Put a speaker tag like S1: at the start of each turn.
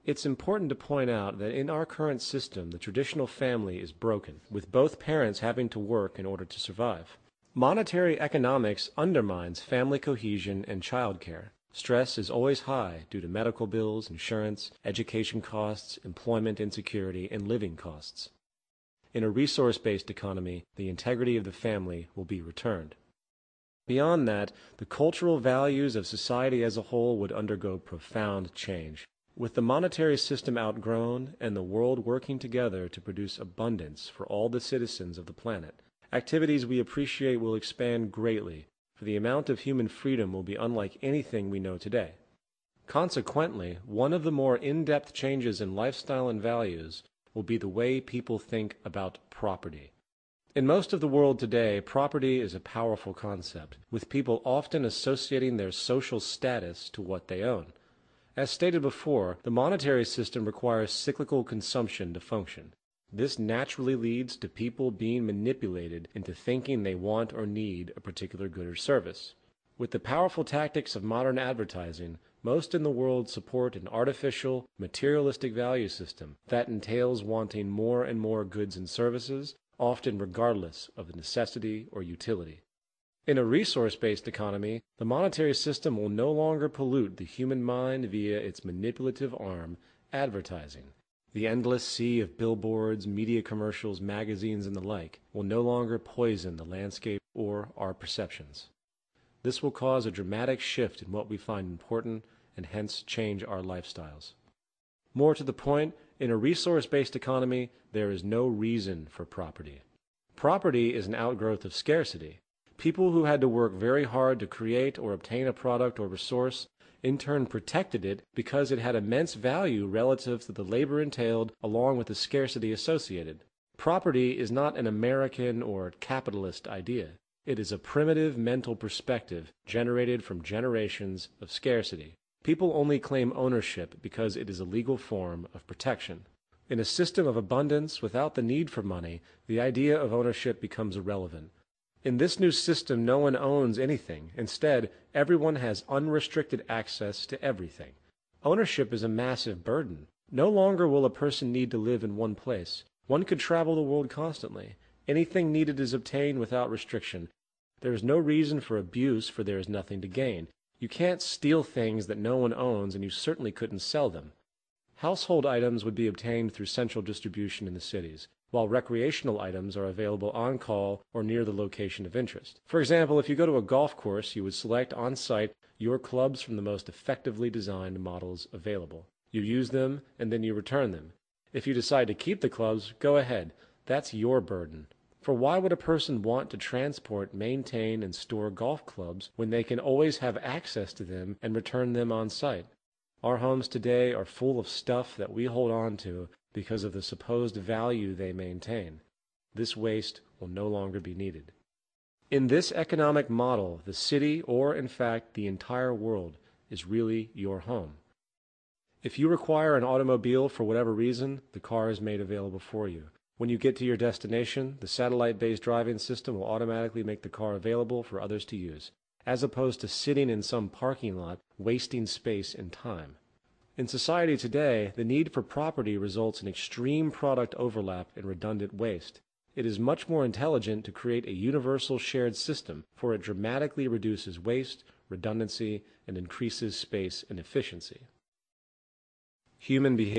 S1: It's important to point out that in our current system, the traditional family is broken, with both parents having to work in order to survive. Monetary economics undermines family cohesion and childcare. Stress is always high due to medical bills, insurance, education costs, employment insecurity, and living costs. In a resource-based economy, the integrity of the family will be returned. Beyond that, the cultural values of society as a whole would undergo profound change. With the monetary system outgrown and the world working together to produce abundance for all the citizens of the planet, activities we appreciate will expand greatly, for the amount of human freedom will be unlike anything we know today. Consequently, one of the more in-depth changes in lifestyle and values will be the way people think about property. In most of the world today, property is a powerful concept, with people often associating their social status to what they own. As stated before, the monetary system requires cyclical consumption to function. This naturally leads to people being manipulated into thinking they want or need a particular good or service. With the powerful tactics of modern advertising, most in the world support an artificial, materialistic value system that entails wanting more and more goods and services, often regardless of the necessity or utility. In a resource-based economy, the monetary system will no longer pollute the human mind via its manipulative arm, advertising. The endless sea of billboards, media commercials, magazines, and the like will no longer poison the landscape or our perceptions. This will cause a dramatic shift in what we find important and hence change our lifestyles. More to the point, in a resource-based economy, there is no reason for property. Property is an outgrowth of scarcity. People who had to work very hard to create or obtain a product or resource in turn protected it because it had immense value relative to the labor entailed along with the scarcity associated. Property is not an American or capitalist idea. It is a primitive mental perspective generated from generations of scarcity. People only claim ownership because it is a legal form of protection. In a system of abundance without the need for money, the idea of ownership becomes irrelevant. In this new system, no one owns anything. Instead, everyone has unrestricted access to everything. Ownership is a massive burden. No longer will a person need to live in one place. One could travel the world constantly. Anything needed is obtained without restriction. There is no reason for abuse, for there is nothing to gain. You can't steal things that no one owns, and you certainly couldn't sell them. Household items would be obtained through central distribution in the cities, while recreational items are available on call or near the location of interest. For example, if you go to a golf course, you would select on site your clubs from the most effectively designed models available. You use them, and then you return them. If you decide to keep the clubs, go ahead. That's your burden. For why would a person want to transport, maintain, and store golf clubs when they can always have access to them and return them on site? Our homes today are full of stuff that we hold on to because of the supposed value they maintain. This waste will no longer be needed. In this economic model, the city, or in fact the entire world, is really your home. If you require an automobile for whatever reason, the car is made available for you. When you get to your destination, the satellite-based driving system will automatically make the car available for others to use, as opposed to sitting in some parking lot, wasting space and time. In society today, the need for property results in extreme product overlap and redundant waste. It is much more intelligent to create a universal shared system, for it dramatically reduces waste, redundancy, and increases space and efficiency. Human behavior